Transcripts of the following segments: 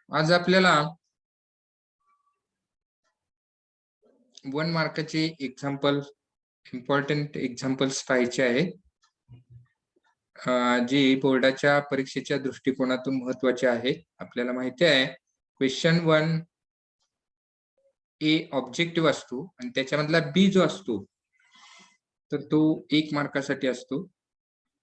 आज आपल्याला 1 मार्काचे example, important examples पाहायचे आहेत, जी बोर्डाच्या परीक्षेच्या दृष्टिकोनातून महत्वाचे आहेत. आपल्याला माहिती आहे क्वेश्चन 1 ए ऑब्जेक्टिव्ह असतो आणि त्याच्यामधला बी जो असतो तर तो 1 मार्कासाठी असतो.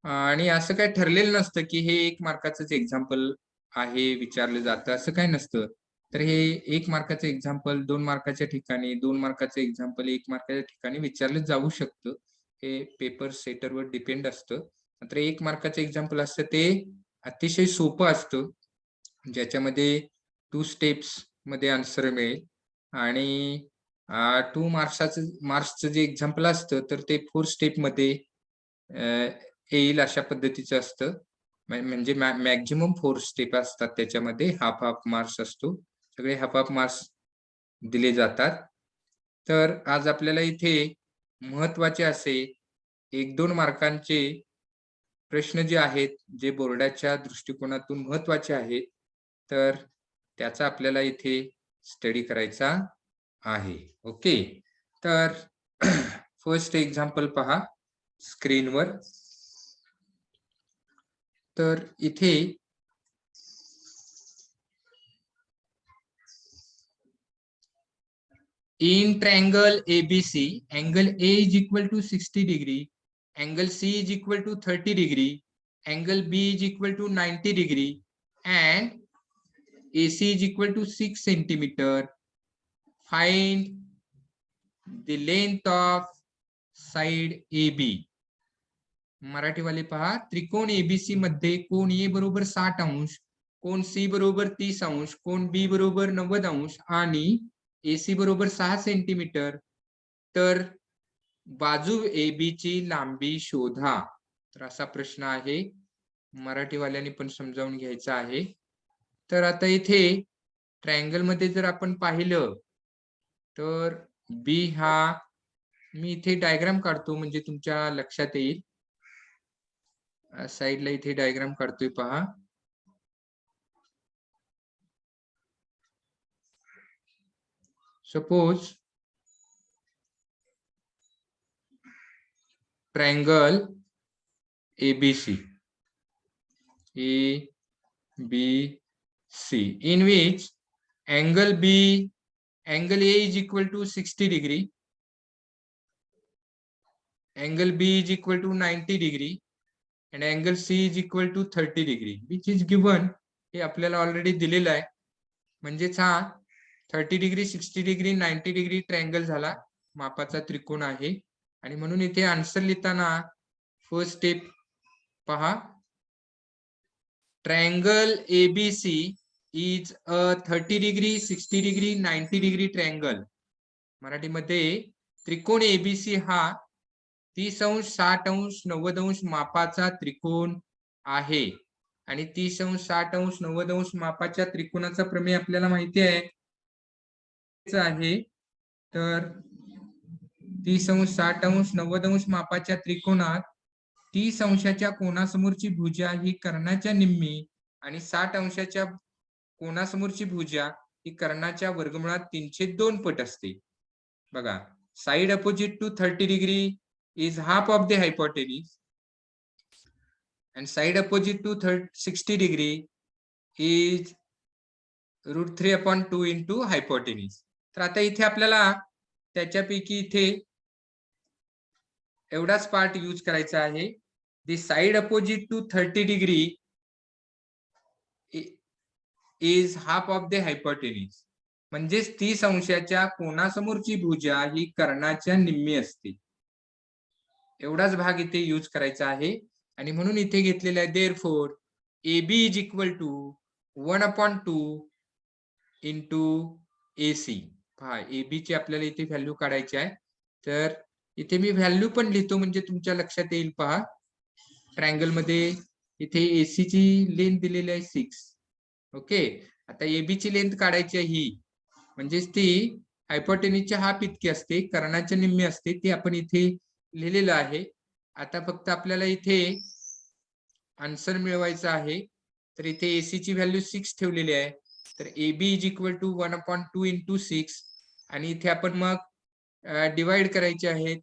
आणि असं काही ठरलेलं नसतं की हे 1 मार्काचंच एक्झाम्पल आहे, विचारलं जातं असं काही नसतं. तर हे 1 मार्काचं एक्झाम्पल 2 मार्काच्या ठिकाणी, 2 मार्काचं एक्झाम्पल 1 मार्काच्या ठिकाणी विचारलं जाऊ शकतं. हे पेपर सेटरवर डिपेंड असतं. मात्र 1 मार्काचं एक्झाम्पल असतं ते अतिशय सोपं असतं, ज्याच्यामध्ये 2 स्टेप्स मध्ये आन्सर मिळेल. आणि 2 मार्क्सचं जे एक्झाम्पल असतं तर ते 4 स्टेप मध्ये येईल अशा पद्धतीचं असतं. म्हणजे मॅक्झिमम 4 स्टेप असतात त्याच्यामध्ये. हाफ हाफ मार्क्स असतो. सगळे हाफ हाफ मार्क्स दिले जातात. तर आज आपल्याला इथे महत्वाचे असे 1-2 मार्कांचे प्रश्न जे आहेत, जे बोर्डाच्या दृष्टिकोनातून महत्वाचे आहेत, तर त्याचा आपल्याला इथे स्टडी करायचा आहे. ओके, तर फर्स्ट एक्झाम्पल पहा स्क्रीनवर. तर इथे in triangle ABC, angle A is equal to 60 degree, angle C is equal to 30 degree, angle B is equal to 90 degree, and AC is equal to 6 centimeter. Find the length of side AB. मराठीवाले पहा, त्रिकोण ABC मध्ये कोण ए बरोबर 60 अंश, कोण C बरोबर 30 अंश, कोण बी बरोबर 90 अंश आणि एसी बरोबर 6 सेंटीमीटर. तर बाजू AB ची लांबी शोधा. तर असा प्रश्न आहे, मराठीवाल्यांनी पण समजावून घ्यायचा आहे. तर आता इथे ट्रायंगल मध्ये जर आपण पाहिलं तर बी हा, मी इथे डायग्राम काढतो म्हणजे तुमच्या लक्षात येईल. साइडला इथे डायग्राम काढतोय पहा. Suppose triangle ABC, in which angle A is equal to 60 degree, angle B is equal to 90 degree, and angle C is equal to 30 degree, which is given. हे आपल्याला ऑलरेडी दिलेलं आहे. म्हणजेच हा 30 डिग्री, 60 डिग्री, 90 डिग्री ट्रायंगल झाला, मापाचा त्रिकोण आहे. आणि म्हणून इथे आन्सर लिहिताना फर्स्ट स्टेप पहा, triangle ABC is a 30 degree, 60 degree, 90 degree triangle. मराठीमध्ये त्रिकोण ABC हा 30 अंश, 60 अंश, 90 अंश मापाचा त्रिकोण आहे. आणि 30 अंश, 60 अंश, 90 अंश मापाच्या त्रिकोणाचा प्रमेय आपल्याला माहिती आहे. तर 30 अंश, 60 अंश, 90 अंश मापाच्या त्रिकोणात 30 अंशाच्या कोनासमोरची भुजा ही कर्णाच्या निम्मी आणि 60 अंशाच्या कोनासमोरची भुजा ही कर्णाच्या वर्गमुळात 3/2 पट असते. बघा, side opposite to 30 degree is half of the hypotenuse and side opposite to 60 degree is √3/2 into hypotenuse. तर आता इथे आपल्याला त्याच्यापैकी इथे एवढाच पार्ट यूज करायचा आहे. the side opposite to 30 degree is half of the hypotenuse. म्हणजेच 30 अंशाच्या कोनासमोरची भुजा ही कर्णाच्या निम्मी असते. एवढाच भाग इथे यूज करायचा आहे. आणि म्हणून इथे घेतलेला आहे therefore AB is equal to 1/2 into AC. पहा, AB ची आपल्याला इथे व्हॅल्यू काढायची आहे. तर इथे मी व्हॅल्यू पण लिहितो म्हणजे तुमच्या लक्षात येईल. पहा, ट्रायंगल मध्ये इथे AC ची लेंथ दिलेली आहे 6. ओके, आता AB ची लेंथ काढायची आहे ही, म्हणजेच ती हायपोटेन्यूसच्या हाफ इतकी असते, कर्णाच्या निम्मी असते. ते आपण इथे लिहिलेलं आहे. आता फक्त आपल्याला इथे आन्सर मिळवायचा आहे. तर इथे AC ची व्हॅल्यू 6 ठेवलेली आहे, तर AB is equal to 1/2 into 6 आणि इथे आपण मग डिवाइड करायचे आहेत.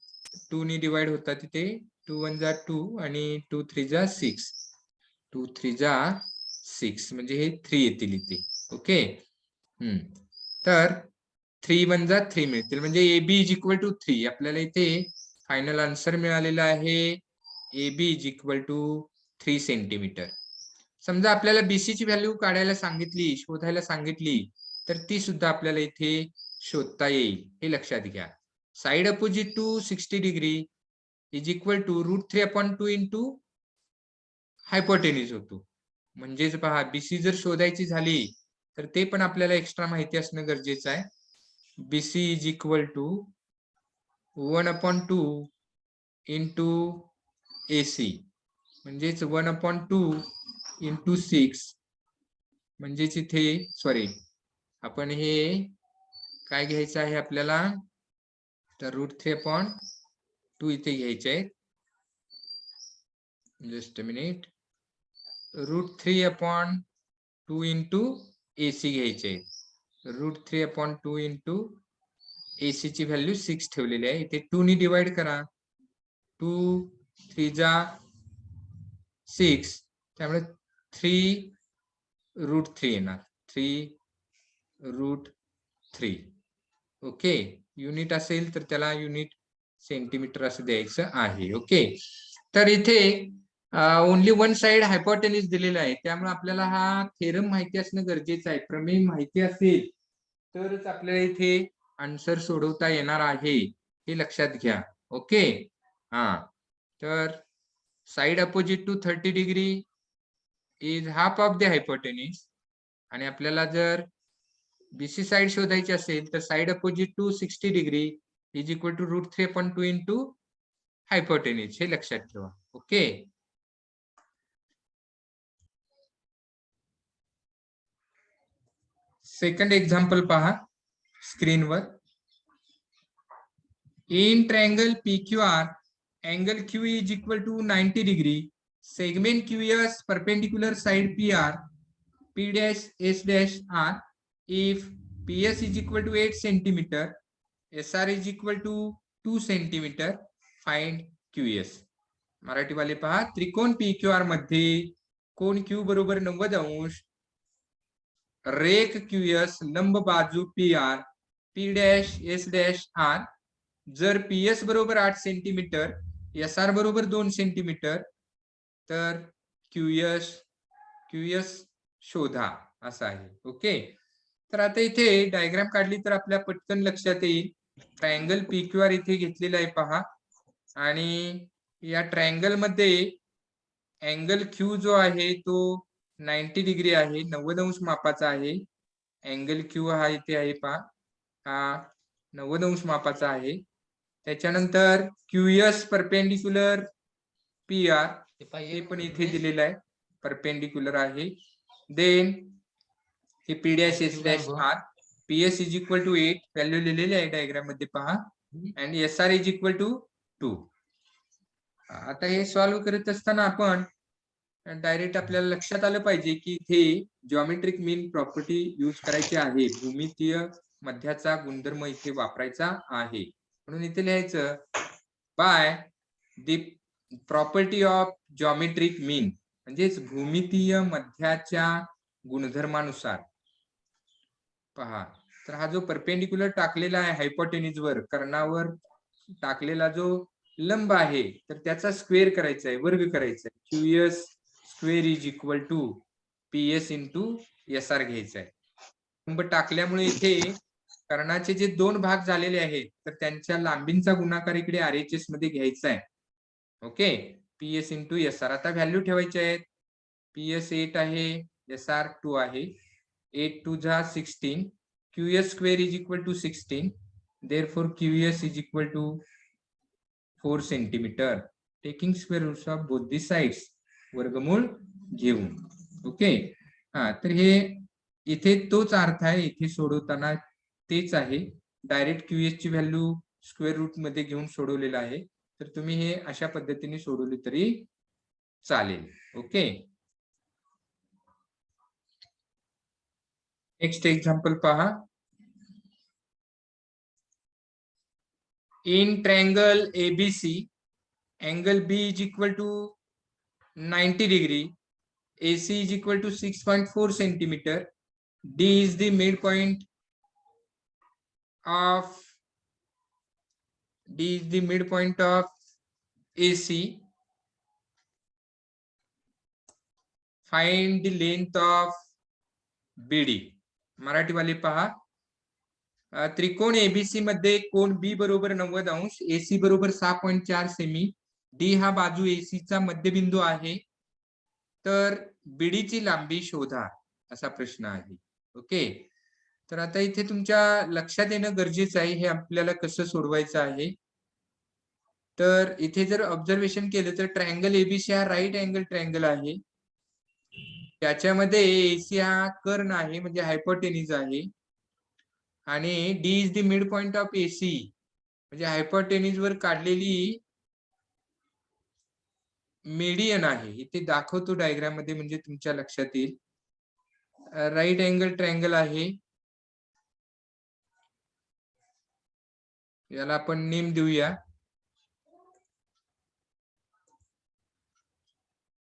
2 ने डिवाइड होतात इथे. 2 1 जा 2 आणि 2 3 जा 6. 2 3 जा 6 म्हणजे हे 3 येतील इथे. ओके. तर 3 1 जा 3 मिळतील म्हणजे AB इज इक्वल टू 3. आपल्याला इथे फायनल आन्सर मिळालेला आहे AB is equal to 3 centimetre. समजा आपल्याला BC ची व्हॅल्यू काढायला सांगितली, शोधायला सांगितली, तर ती सुद्धा आपल्याला इथे शोधता येईल. हे लक्षात घ्या. Side opposite to 60 degree is equal to √3/2 into hypotenuse होतो. म्हणजेच पहा BC जर शोधायची झाली तर ते पण आपल्याला एक्स्ट्रा माहिती असणं गरजेचं आहे. BC is equal to 1/2 into AC म्हणजेच 1/2 इंटू 6 म्हणजेच इथे सॉरी आपण हे काय घ्यायचं आहे आपल्याला, तर √3/2 इथे घ्यायचे आहे. Just a minute. √3/2 into AC घ्यायचे आहे. √3/2 इंटू AC ची व्हॅल्यू 6 ठेवलेली आहे. इथे 2 ने डिवाइड करा. 2 3 जा 6 त्यामुळे 3√3 येणार. 3√3. ओके. युनिट असेल तर त्याला युनिट सेंटीमीटर असं द्यायचं आहे. ओके. तर इथे ओनली वन साइड हायपोटेन्यूज दिलेला आहे, त्यामुळे आपल्याला हा थेरम माहिती असणं गरजेचं आहे. प्रमेय माहिती असेल तरच आपल्याला इथे आन्सर सोडवता येणार आहे, हे लक्षात घ्या. ओके. तर side opposite to 30 degree is half of the hypotenuse आणि आपल्याला जर BC साइड शोधायची असेल तर side opposite to 60 degree is equal to √3/2 into hypotenuse. हे लक्षात ठेवा. ओके. सेकंड एक्झाम्पल पहा स्क्रीनवर. In triangle PQR angle Q is equal to 90 degree, segment QS perpendicular side PR, P dash S dash R. If PS is equal to 8 centimeter, SR is equal to 2 centimeter, find QS. Marathi वाले पहा. त्रिकोण PQR मध्ये कोण Q बरोबर 90 अंश, रेख QS लंब बाजू PR, P dash S dash R. जर PS बरोबर 8 सेंटीमीटर, SR बरोबर 2 सेंटीमीटर, तर QS शोधा असं आहे. ओके. तर आता इथे डायग्राम काढली तर आपल्या पटकन लक्षात येईल. ट्रायंगल PQR इथे घेतलेला आहे पहा आणि या ट्रायंगल मध्ये अँगल Q जो आहे तो 90 डिग्री आहे, 90 अंश मापाचा आहे. अँगल Q हा इथे आहे पहा, हा 90 अंश मापाचा आहे. त्याच्यानंतर QS परपेंडिक्युलर PR हे पण इथे दिलेलं आहे, परपेंडिक्युलर आहे. देन हे P dash S dash R, PS is equal to 8 value लिहिलेली आहे डायग्राम मध्ये पहा, आणि SR इज इक्वल टू 2. आता हे सॉल्व्ह करत असताना आपण डायरेक्ट आपल्याला लक्षात आलं पाहिजे की इथे जॉमेट्रिक मीन प्रॉपर्टी यूज करायची आहे. भूमितीय मध्याचा गुणधर्म इथे वापरायचा आहे. म्हणून इथे लिहायचं by the property of geometric mean, म्हणजेच भूमितीय मध्याच्या गुणधर्मानुसार. पहा, तर हा जो परपेंडिक्युलर टाकलेला आहे हायपोटेन्यूज वर, कर्णावर टाकलेला जो लंब आहे, तर त्याचा स्क्वेअर करायचा आहे, वर्ग करायचा आहे. QS square is equal to PS into SR घ्यायचा आहे. लंब टाकल्यामुळे इथे कर्णाचे जे दोन भाग झालेले आहेत, तर त्यांच्या लांबींचा गुणाकार इकडे RHS मध्ये घ्यायचा आहे. ओके. PS into SR. आता व्हॅल्यू ठेवायचे आहेत. PS 8 आहे, SR 2 आहे. 8 2 जा 16. QS square is equal to 16. Therefore, QS is equal to 4 centimeter. Taking square roots of both the sides. वर्गमूळ घेऊन. ओके. तर हे इथे तोच अर्थ आहे, इथे सोडवताना तेच आहे. डायरेक्ट QS ची व्हॅल्यू स्क्वेअर रूट मध्ये घेऊन सोडवलेलं आहे. तर तुम्ही हे अशा पद्धतीने सोडवले तरी चालेल. ओके. नेक्स्ट एक्झाम्पल पहा. In triangle ABC, angle B is equal to 90 degree, AC is equal to 6.4 centimeter, D is the midpoint of AC. Find the length of BD. मराठीवाले पहा. त्रिकोण एबीसी मध्ये कोण बी बरोबर 90 अंश, एसी बरोबर 6.4 सेमी, डी हा बाजू एसी चा मध्यबिंदू आहे, तर बीडी ची लांबी शोधा असा प्रश्न आहे. ओके, तर आता इथे तुमच्या लक्षात येणं गरजेचं आहे हे आपल्याला कसं सोडवायचं आहे. तर इथे जर ऑब्झर्वेशन केलं तर ट्रायंगल एबीसी हा राईट अँगल ट्रायंगल आहे. त्याच्यामध्ये एसी हा कर्ण आहे म्हणजे हायपोटेन्यूज आहे, आणि D is the mid point of AC म्हणजे हायपोटेन्यूज वर काढलेली मीडियन आहे. इथे दाखवतो डायग्राम मध्ये म्हणजे तुमच्या लक्षात येईल. राईट अँगल ट्रायंगल आहे, याला आपण नेम देऊया.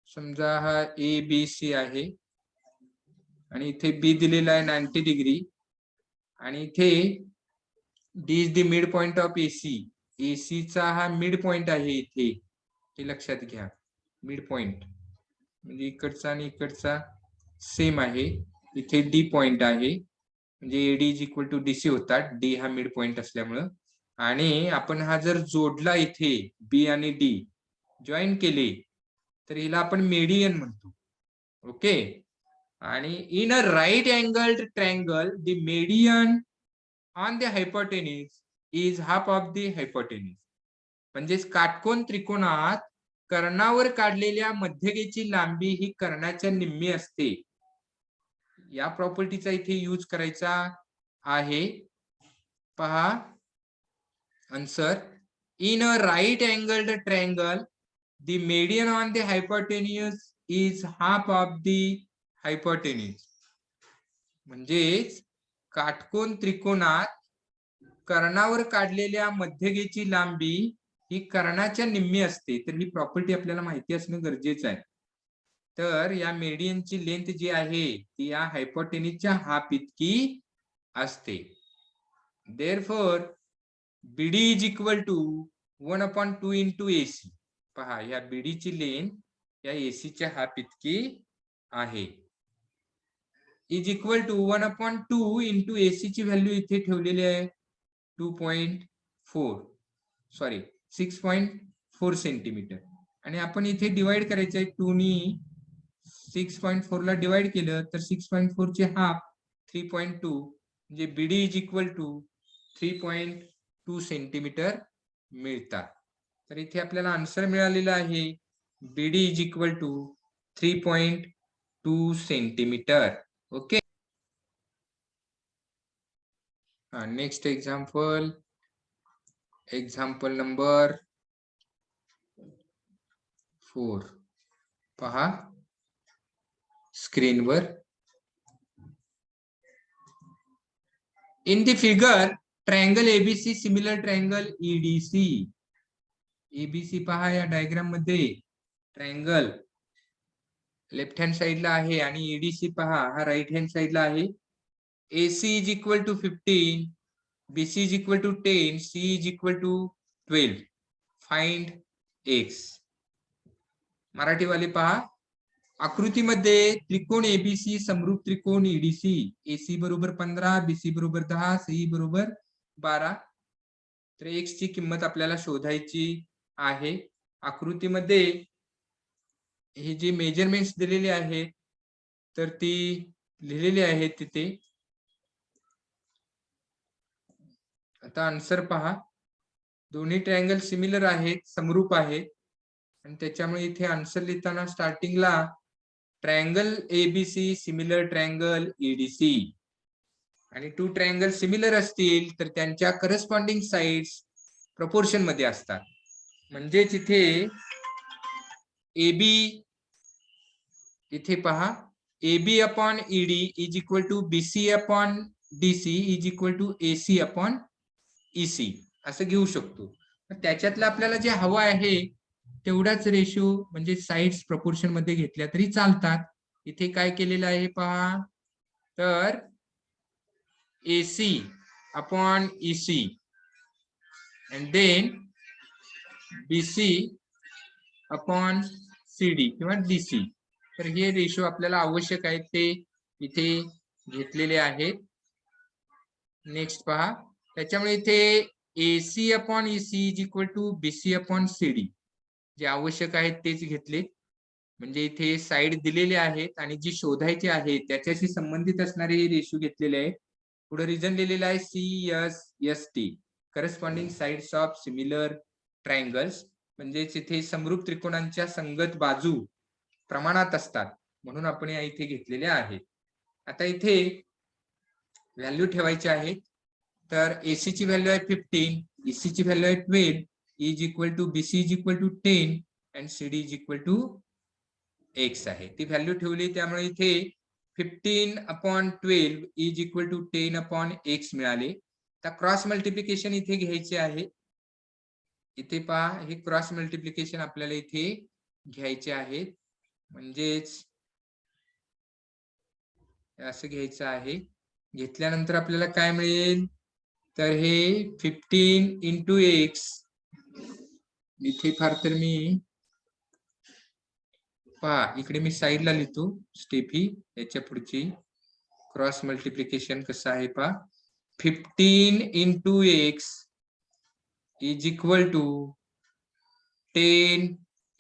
समजा हा ABC आहे आणि इथे बी दिलेला आहे 90 डिग्री, आणि इथे D is the mid point of AC. AC चा हा मिड पॉइंट आहे इथे, हे लक्षात घ्या. मिड पॉइंट म्हणजे इकडचा आणि इकडचा सेम आहे. इथे डी पॉइंट आहे म्हणजे AD is equal to DC होतात, डी हा मिड पॉइंट असल्यामुळं. आणि आपण हा जर जोडला, इथे बी आणि डी जॉईन केले, तर हिला आपण मेडियन म्हणतो. ओके, आणि in a right angled triangle the median on the hypotenuse is half of the hypotenuse. म्हणजेच काटकोन त्रिकोणात कर्णावर काढलेल्या मध्यगेची लांबी ही कर्णाच्या निम्मी असते. या प्रॉपर्टीचा इथे यूज करायचा आहे. पहा answer. In a right angled triangle the median on the hypotenuse is half of the hypotenuse. म्हणजेच काटकोन त्रिकोणात कर्णावर काढलेल्या मध्यगेची लांबी ही कर्णाच्या निम्मी असते. तर ही प्रॉपर्टी आपल्याला माहिती असणं गरजेचं आहे. तर या मेडियनची लेंथ जी आहे ती या हायपोटेन्यूजच्या हाफ इतकी असते. Therefore BD is equal to 1/2 into AC. पहा, या बीडी ची लेंथ या एसी च्या हाफ इतकी आहे. Is equal to 1/2 into AC ची व्हॅल्यू इथे ठेवलेली आहे 6.4 सेंटीमीटर, आणि आपण इथे डिवाइड करायचं आहे. 2 नी 6.4 ला डिवाइड केलं तर 6.4 चे हाफ 3.2 म्हणजे BD is equal to 3.2 centimetre मिळतात. तर इथे आपल्याला आन्सर मिळालेला आहे BD is equal to 3.2 centimetre. Okay, next example number 4. पहा स्क्रीनवर. In the figure triangle ABC similar triangle EDC. ABC पहा या डायग्राम मध्ये ट्रायंगल लेफ्ट हँड साइडला आहे आणि ईडीसी पहा हा राईट हँड साइडला आहे. AC is equal to 15, BC is equal to 10, C is equal to 12. Find X. मराठीवाले पहा. आकृतीमध्ये त्रिकोण एबीसी समरूप त्रिकोण ईडीसी. AC बरोबर 15, BC बरोबर 10, CE बरोबर 12. तर X ची किंमत आपल्याला शोधायची आहे. आकृतीमध्ये हे जे मेजरमेंट्स दिलेले आहेत तर ती लिहिलेली आहेत तिथे. आता आन्सर पहा. दोन्ही ट्रायंगल सिमिलर आहेत, समरूप आहेत, आणि त्याच्यामुळे इथे आन्सर लिहिताना स्टार्टिंगला triangle ABC similar triangle EDC, आणि 2 ट्रायंगल सिमिलर असतील तर त्यांच्या करस्पॉन्डिंग साइड्स प्रपोर्शन मध्ये असतात. म्हणजेच इथे AB इथे पहा AB upon ED is equal to BC upon DC is equal to AC upon EC असं घेऊ शकतो. त्याच्यातलं आपल्याला जे हवं आहे तेवढाच रेशो म्हणजे साइड्स प्रपोर्शन मध्ये घेतल्या तरी चालतात. इथे काय केलेलं आहे पहा, तर AC upon EC and then BC upon CD किंवा DC. तर हे रेशो आपल्याला आवश्यक आहेत ते इथे घेतलेले आहेत. नेक्स्ट पहा, त्याच्यामुळे इथे AC upon EC is equal to BC upon CD जे आवश्यक आहेत तेच घेतले. म्हणजे इथे साइड दिलेले आहेत आणि जी शोधायची आहे त्याच्याशी संबंधित असणारे हे रेशो घेतलेले आहेत. पुढे रिझन लिहिलेलं आहे CSST corresponding sides of similar triangles. म्हणजेच इथे समरूप त्रिकोणांच्या संगत बाजू प्रमाणात असतात म्हणून आपण या इथे घेतलेल्या आहेत. आता इथे व्हॅल्यू ठेवायची आहे. तर AC ची व्हॅल्यू आहे 15, EC ची व्हॅल्यू आहे 12, E is equal to BC is equal to 10 and CD is equal to X आहे. ती व्हॅल्यू ठेवली त्यामुळे इथे 15 upon 12 is equal to 10 upon X मिळाले. तर क्रॉस मल्टिप्लिकेशन इथे घ्यायचे आहे. इथे पहा, हे क्रॉस मल्टिप्लिकेशन आपल्याला इथे घ्यायचे आहेत. म्हणजेच असं घ्यायचं आहे. घेतल्यानंतर आपल्याला काय मिळेल, तर हे 15 इंटू X इथे फार तर मी पहा इकडे मी साईडला लिहितो स्टेप ही याच्या पुढची. क्रॉस मल्टिप्लिकेशन कसं आहे पहा, 15 into X is equal to 10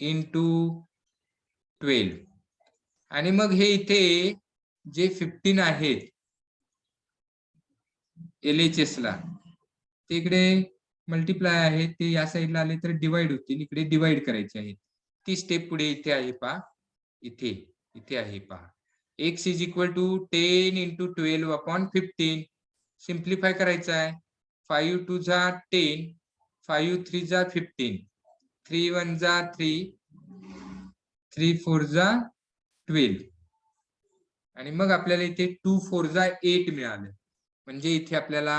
into 12 आणि मग हे इथे जे 15 आहेत LHS ला ते इकडे मल्टिप्लाय आहे, ते या साईडला आले तर डिवाइड होतील, इकडे डिवाइड करायचे आहेत. ती स्टेप पुढे इथे आहे पहा, इथे इथे आहे पहा. X is equal to 10 into 12 upon 15. Simplify करायचं आहे. 5 टू जा 10, 5 3 जा 15, 3 1 जा 3, 3 4 जा 12 आणि मग आपल्याला इथे 2 4 जा 8 मिळालं. म्हणजे इथे आपल्याला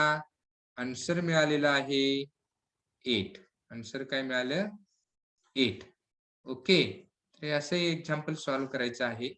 आन्सर मिळालेला आहे 8. आन्सर काय मिळालं, 8. ओके. तर असं एक्झाम्पल सॉल्व्ह करायचं आहे.